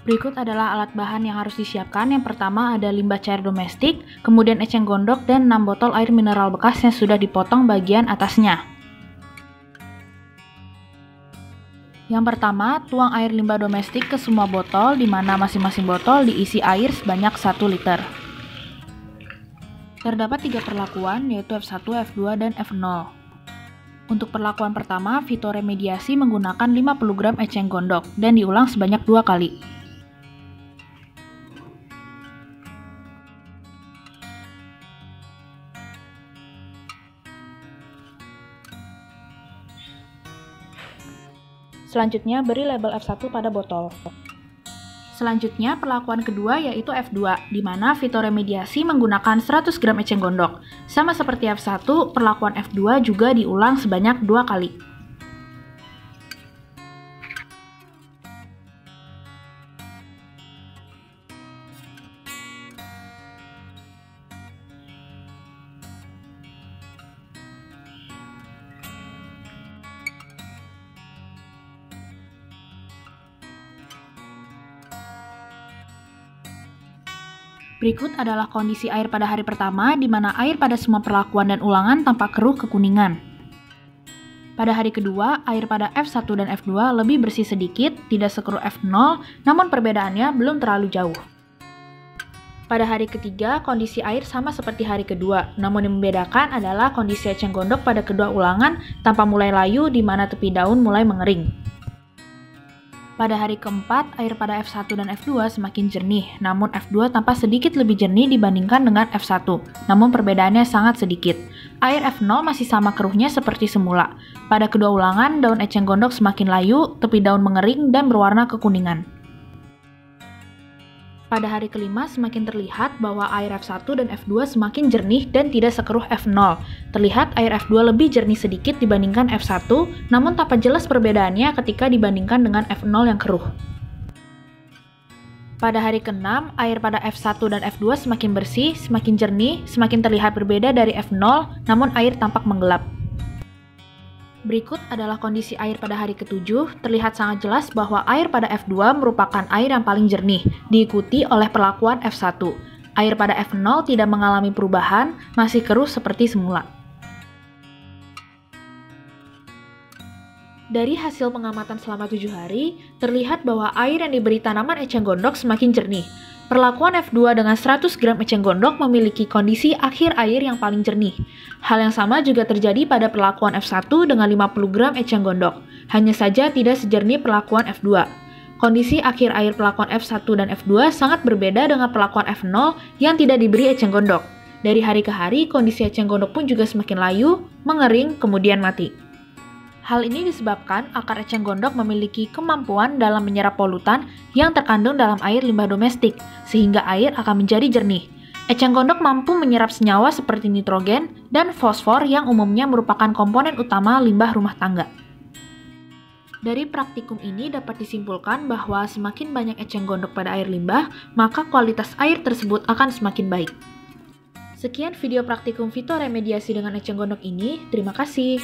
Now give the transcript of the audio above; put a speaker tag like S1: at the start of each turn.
S1: Berikut adalah alat bahan yang harus disiapkan. Yang pertama ada limbah cair domestik, kemudian eceng gondok, dan 6 botol air mineral bekas yang sudah dipotong bagian atasnya. Yang pertama, tuang air limbah domestik ke semua botol, di mana masing-masing botol diisi air sebanyak 1 liter. Terdapat 3 perlakuan, yaitu F1, F2, dan F0. Untuk perlakuan pertama, fitoremediasi menggunakan 50 gram eceng gondok dan diulang sebanyak 2 kali. Selanjutnya, beri label F1 pada botol. Selanjutnya, perlakuan kedua yaitu F2, di mana fitoremediasi menggunakan 100 gram eceng gondok. Sama seperti F1, perlakuan F2 juga diulang sebanyak 2 kali. Berikut adalah kondisi air pada hari pertama, di mana air pada semua perlakuan dan ulangan tampak keruh kekuningan. Pada hari kedua, air pada F1 dan F2 lebih bersih sedikit, tidak sekeruh F0, namun perbedaannya belum terlalu jauh. Pada hari ketiga, kondisi air sama seperti hari kedua, namun yang membedakan adalah kondisi eceng gondok pada kedua ulangan tanpa mulai layu, di mana tepi daun mulai mengering. Pada hari keempat, air pada F1 dan F2 semakin jernih, namun F2 tampak sedikit lebih jernih dibandingkan dengan F1, namun perbedaannya sangat sedikit. Air F0 masih sama keruhnya seperti semula. Pada kedua ulangan, daun eceng gondok semakin layu, tepi daun mengering, dan berwarna kekuningan. Pada hari kelima, semakin terlihat bahwa air F1 dan F2 semakin jernih dan tidak sekeruh F0. Terlihat air F2 lebih jernih sedikit dibandingkan F1, namun tampak jelas perbedaannya ketika dibandingkan dengan F0 yang keruh. Pada hari ke-6, air pada F1 dan F2 semakin bersih, semakin jernih, semakin terlihat berbeda dari F0, namun air tampak menggelap. Berikut adalah kondisi air pada hari ke-7, terlihat sangat jelas bahwa air pada F2 merupakan air yang paling jernih, diikuti oleh perlakuan F1. Air pada F0 tidak mengalami perubahan, masih keruh seperti semula. Dari hasil pengamatan selama 7 hari, terlihat bahwa air yang diberi tanaman eceng gondok semakin jernih. Perlakuan F2 dengan 100 gram eceng gondok memiliki kondisi akhir air yang paling jernih. Hal yang sama juga terjadi pada perlakuan F1 dengan 50 gram eceng gondok, hanya saja tidak sejernih perlakuan F2. Kondisi akhir air perlakuan F1 dan F2 sangat berbeda dengan perlakuan F0 yang tidak diberi eceng gondok. Dari hari ke hari, kondisi eceng gondok pun juga semakin layu, mengering, kemudian mati. Hal ini disebabkan akar eceng gondok memiliki kemampuan dalam menyerap polutan yang terkandung dalam air limbah domestik, sehingga air akan menjadi jernih. Eceng gondok mampu menyerap senyawa seperti nitrogen dan fosfor yang umumnya merupakan komponen utama limbah rumah tangga. Dari praktikum ini dapat disimpulkan bahwa semakin banyak eceng gondok pada air limbah, maka kualitas air tersebut akan semakin baik. Sekian video praktikum fitoremediasi dengan eceng gondok ini, terima kasih.